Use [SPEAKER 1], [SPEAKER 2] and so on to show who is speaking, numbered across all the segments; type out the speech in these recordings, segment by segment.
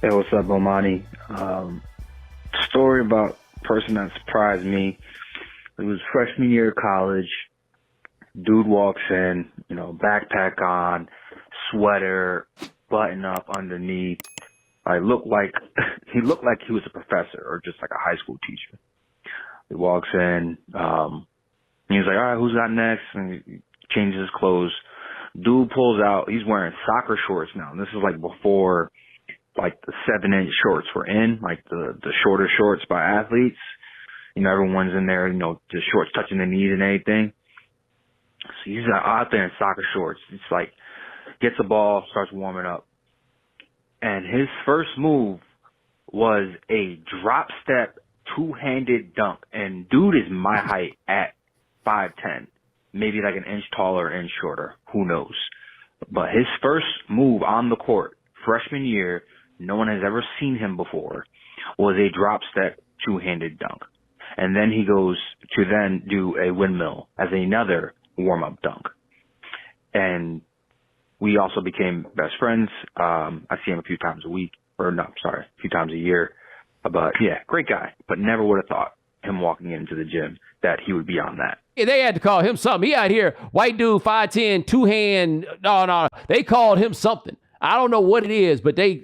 [SPEAKER 1] Hey, what's up, Bomani? Story about a person that surprised me. It was freshman year of college. Dude walks in, backpack on, sweater, button up underneath. He looked like he was a professor or just like a high school teacher. He walks in, he's like, all right, who's got next? And he changes his clothes. Dude pulls out, he's wearing soccer shorts now. And this is like before like the 7-inch shorts were in, like the shorter shorts by athletes. Everyone's in there, the shorts touching the knees and everything. So he's out there in soccer shorts. It's like, gets the ball, starts warming up. And his first move was a drop step, two-handed dunk. And dude is my height at 5'10", maybe like an inch taller, inch shorter. Who knows? But his first move on the court, freshman year, no one has ever seen him before, was a drop step, two-handed dunk. And then he goes to then do a windmill as another warm-up dunk. And we also became best friends. I see him a few times a few times a year. But yeah, great guy. But never would have thought him walking into the gym that he would be on that.
[SPEAKER 2] Yeah, they had to call him something. He out here, white dude, 5'10", two-hand. No. They called him something. I don't know what it is, but they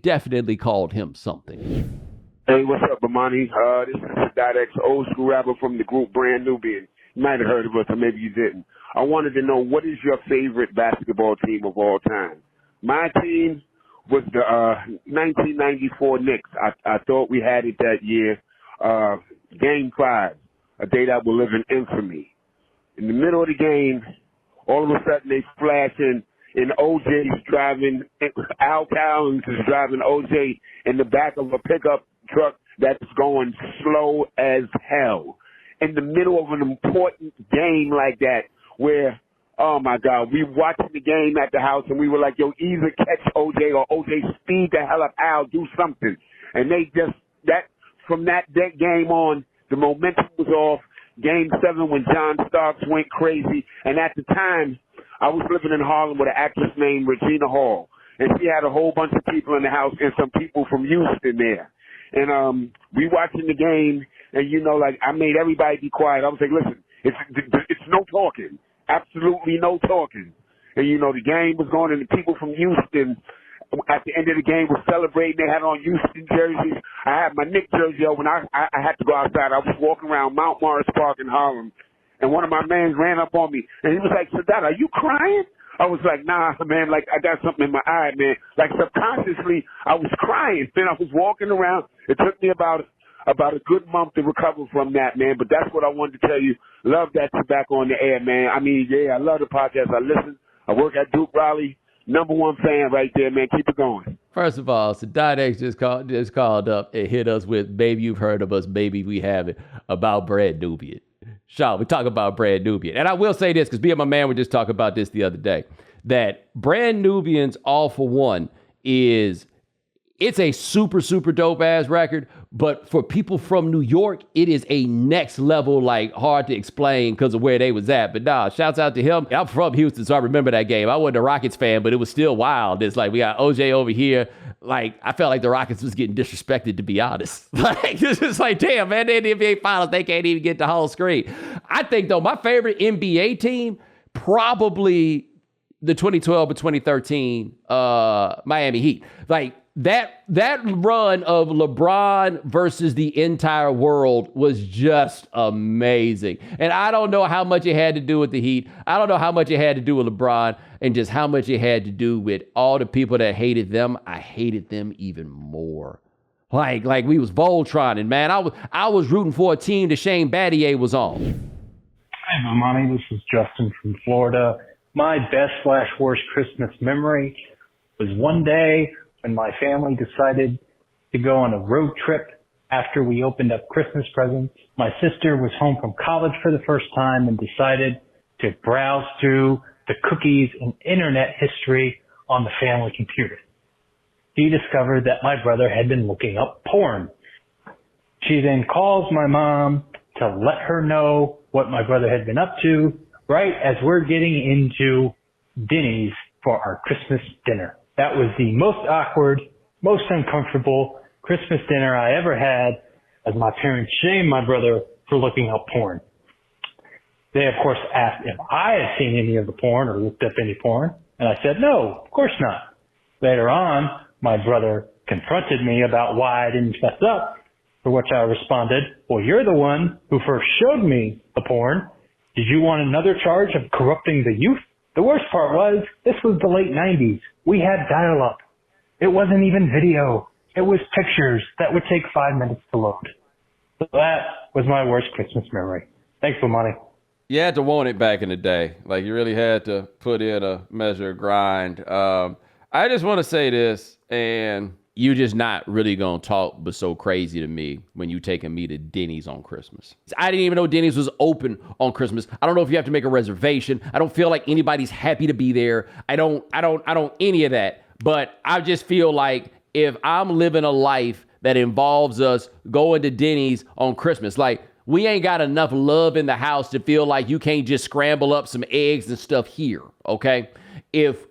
[SPEAKER 2] definitely called him something.
[SPEAKER 3] Hey, what's up, Bomani? This is Sadat X, old school rapper from the group Brand Nubian. You might have heard of us, or maybe you didn't. I wanted to know, what is your favorite basketball team of all time? My team was the 1994 Knicks. I thought we had it that year. Game 5, a day that will live in infamy. In the middle of the game, all of a sudden they flash in, and OJ's driving, Al Collins is driving OJ in the back of a pickup truck that's going slow as hell. In the middle of an important game like that, where, oh my God, we watching the game at the house and we were like, yo, either catch OJ or OJ speed the hell up Al, do something. And they just, from that game on, the momentum was off. Game 7 when John Starks went crazy. And at the time, I was living in Harlem with an actress named Regina Hall. And she had a whole bunch of people in the house and some people from Houston there. And we watching the game, and I made everybody be quiet. I was like, listen, it's no talking, absolutely no talking. And the game was going, and the people from Houston at the end of the game were celebrating. They had on Houston jerseys. I had my Knicks jersey on when I had to go outside. I was walking around Mount Morris Park in Harlem, and one of my mans ran up on me, and he was like, Sadat, are you crying? I was like, nah, man, like, I got something in my eye, man. Like, subconsciously, I was crying. Then I was walking around. It took me about a good month to recover from that, man. But that's what I wanted to tell you. Love that you're back on the air, man. I mean, yeah, I love the podcast. I listen. I work at Duke Raleigh. #1 fan right there, man. Keep it going.
[SPEAKER 2] First of all, Sadat X just called up and hit us with, baby, you've heard of us, baby, we have it, about Brand Nubian. Shaw, we talk about Brand Nubian. And I will say this, because me and my man were just talking about this the other day, that Brand Nubian's All for One it's a super, super dope ass record. But for people from New York, it is a next level, like hard to explain because of where they was at. But nah, shouts out to him. I'm from Houston, so I remember that game. I wasn't a Rockets fan, but it was still wild. It's like we got OJ over here. Like, I felt like the Rockets was getting disrespected, to be honest. Like, it's just like, damn, man, they're in the NBA Finals. They can't even get the whole screen. I think, though, my favorite NBA team, probably the 2012 or 2013 Miami Heat. Like, that run of LeBron versus the entire world was just amazing. And I don't know how much it had to do with the Heat. I don't know how much it had to do with LeBron, and just how much it had to do with all the people that hated them. I hated them even more. Like we was Voltroning, man. I was rooting for a team that Shane Battier was on.
[SPEAKER 4] Hi, Bomani. This is Justin from Florida. My best/worst Christmas memory was one day when my family decided to go on a road trip after we opened up Christmas presents. My sister was home from college for the first time and decided to browse through the cookies and internet history on the family computer. She discovered that my brother had been looking up porn. She then calls my mom to let her know what my brother had been up to, right as we're getting into Denny's for our Christmas dinner. That was the most awkward most uncomfortable Christmas dinner I ever had, as my parents shamed my brother for looking up porn. They, of course, asked if I had seen any of the porn or looked up any porn, and I said, no, of course not. Later on, my brother confronted me about why I didn't fess up, for which I responded, well, you're the one who first showed me the porn. Did you want another charge of corrupting the youth? The worst part was, this was the late 90s. We had dial-up. It wasn't even video. It was pictures that would take 5 minutes to load. So that was my worst Christmas memory. Thanks, Bomani.
[SPEAKER 2] You had to want it back in the day. Like, you really had to put in a measure of grind. I just want to say this, and you just not really going to talk but so crazy to me when you taking me to Denny's on Christmas. I didn't even know Denny's was open on Christmas. I don't know if you have to make a reservation. I don't feel like anybody's happy to be there. I don't any of that. But I just feel like if I'm living a life that involves us going to Denny's on Christmas, like, we ain't got enough love in the house to feel like you can't just scramble up some eggs and stuff here, okay? If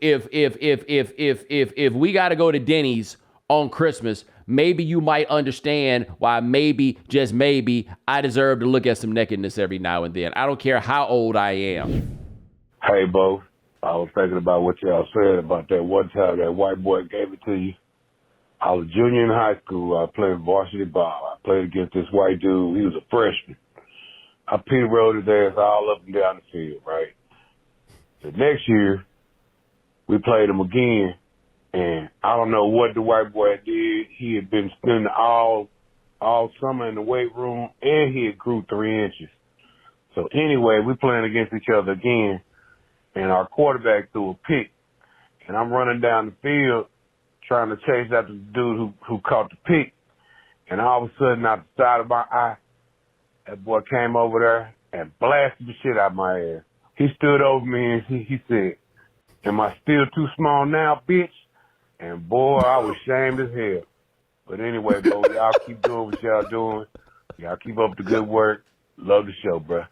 [SPEAKER 2] we got to go to Denny's on Christmas, maybe you might understand why maybe, just maybe, I deserve to look at some nakedness every now and then. I don't care how old I am.
[SPEAKER 3] Hey, Bo. I was thinking about what y'all said about that one time that white boy gave it to you. I was junior in high school. I played varsity ball. I played against this white dude. He was a freshman. I P-rolled his ass all up and down the field, right? The next year, we played him again, and I don't know what the white boy did. He had been spending all summer in the weight room, and he had grew 3 inches. So anyway, we playing against each other again, and our quarterback threw a pick, and I'm running down the field trying to chase after the dude who caught the pick, and all of a sudden, out the side of my eye, that boy came over there and blasted the shit out of my ass. He stood over me and he said, am I still too small now, bitch? And boy, I was ashamed as hell. But anyway, bro, y'all keep doing what y'all doing. Y'all keep up the good work. Love the show, bro.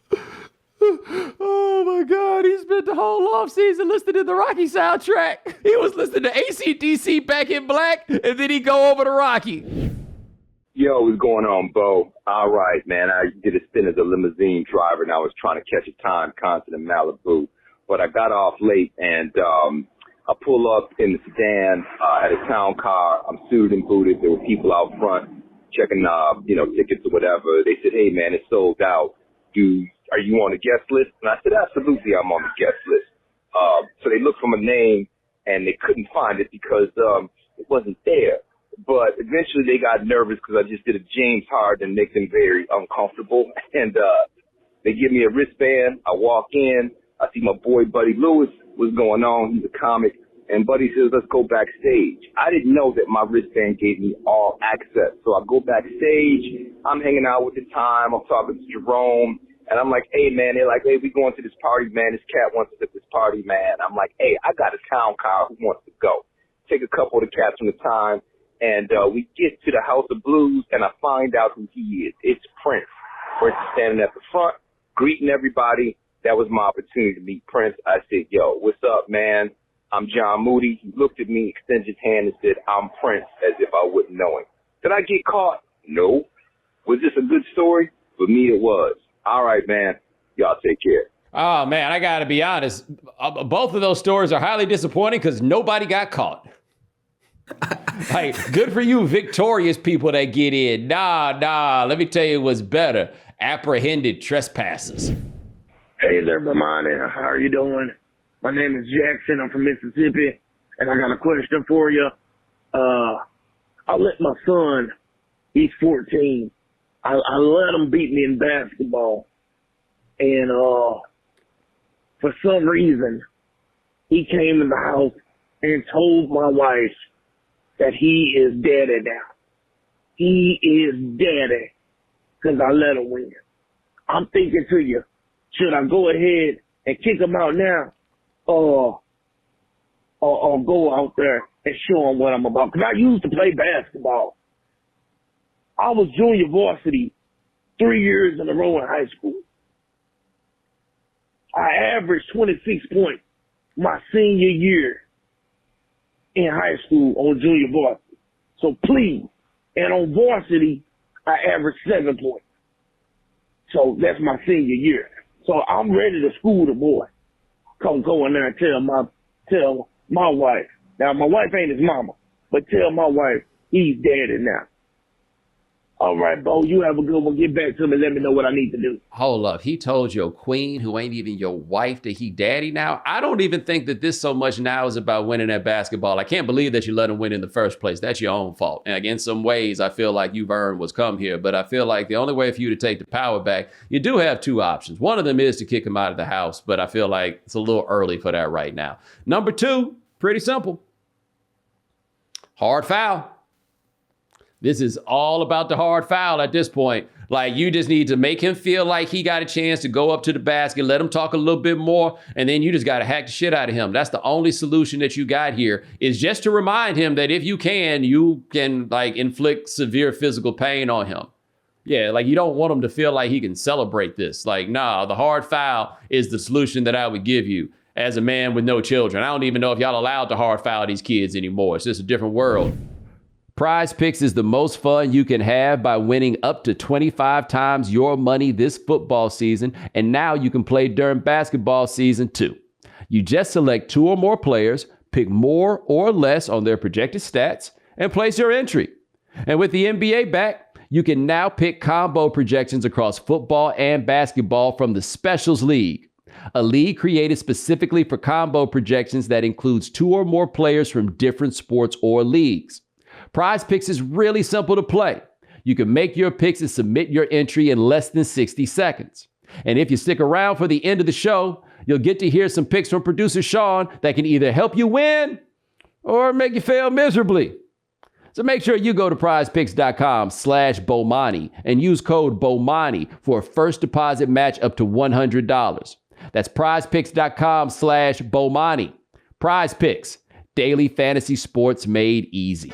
[SPEAKER 2] Oh my God, he spent the whole off season listening to the Rocky soundtrack. He was listening to AC/DC Back in Black, and then he go over to Rocky.
[SPEAKER 5] Yo, what's going on, Bo? All right, man. I did a stint as a limousine driver, and I was trying to catch a time constant in Malibu. But I got off late, and I pull up in the sedan at a town car. I'm suited and booted. There were people out front checking, tickets or whatever. They said, hey, man, it's sold out. Are you on the guest list? And I said, absolutely, I'm on the guest list. So they looked for my name, and they couldn't find it because it wasn't there. But eventually they got nervous because I just did a James Harden and make them very uncomfortable. And they give me a wristband. I walk in. I see my boy, Buddy Lewis, what's going on. He's a comic. And Buddy says, let's go backstage. I didn't know that my wristband gave me all access. So I go backstage. I'm hanging out with the time. I'm talking to Jerome. And I'm like, hey, man. They're like, hey, we going to this party, man. This cat wants us at this party, man. I'm like, hey, I got a town car. Who wants to go? Take a couple of the cats from the time. And we get to the House of Blues, and I find out who he is. It's Prince. Prince is standing at the front, greeting everybody. That was my opportunity to meet Prince. I said, yo, what's up, man? I'm John Moody. He looked at me, extended his hand, and said, I'm Prince, as if I wouldn't know him. Did I get caught? No. Was this a good story? For me, it was. All right, man. Y'all take care.
[SPEAKER 2] Oh, man, I got to be honest. Both of those stories are highly disappointing because nobody got caught. Like, good for you, victorious people that get in. Nah, let me tell you what's better. Apprehended trespassers.
[SPEAKER 6] Hey there, Bomani. How are you doing? My name is Jackson. I'm from Mississippi, and I got a question for you. I let my son, he's 14, I let him beat me in basketball. And for some reason, he came in the house and told my wife that he is daddy now. He is daddy because I let him win. I'm thinking to you, should I go ahead and kick him out now or go out there and show him what I'm about? Because I used to play basketball. I was junior varsity 3 years in a row in high school. I averaged 26 points my senior year in high school on junior varsity. So please. And on varsity, I averaged 7 points. So that's my senior year. So I'm ready to school the boy. Come go in there and tell my wife. Now my wife ain't his mama, but tell my wife he's daddy now. All right, Bo, you have a good one. Get back to me. Let me know what I need to do.
[SPEAKER 2] Hold up. He told your queen, who ain't even your wife, that he daddy now? I don't even think that this so much now is about winning at basketball. I can't believe that you let him win in the first place. That's your own fault. And in some ways, I feel like you've earned what's come here. But I feel like the only way for you to take the power back, you do have 2 options. One of them is to kick him out of the house, but I feel like it's a little early for that right now. Number 2, pretty simple. Hard foul. This is all about the hard foul at this point. Like, you just need to make him feel like he got a chance to go up to the basket, let him talk a little bit more, and then you just got to hack the shit out of him. That's the only solution that you got here, is just to remind him that if you can like inflict severe physical pain on him. Yeah, like, you don't want him to feel like he can celebrate this. Like, nah, the hard foul is the solution that I would give you as a man with no children. I don't even know if y'all allowed to hard foul these kids anymore. It's just a different world. Prize Picks is the most fun you can have by winning up to 25 times your money this football season, and now you can play during basketball season too. You just select 2 or more players, pick more or less on their projected stats, and place your entry. And with the NBA back, you can now pick combo projections across football and basketball from the Specials League, a league created specifically for combo projections that includes 2 or more players from different sports or leagues. Prize Picks is really simple to play. You can make your picks and submit your entry in less than 60 seconds. And if you stick around for the end of the show, you'll get to hear some picks from producer Sean that can either help you win or make you fail miserably. So make sure you go to prizepicks.com/Bomani and use code Bomani for a first deposit match up to $100. That's prizepicks.com/Bomani. Prize Picks, daily fantasy sports made easy.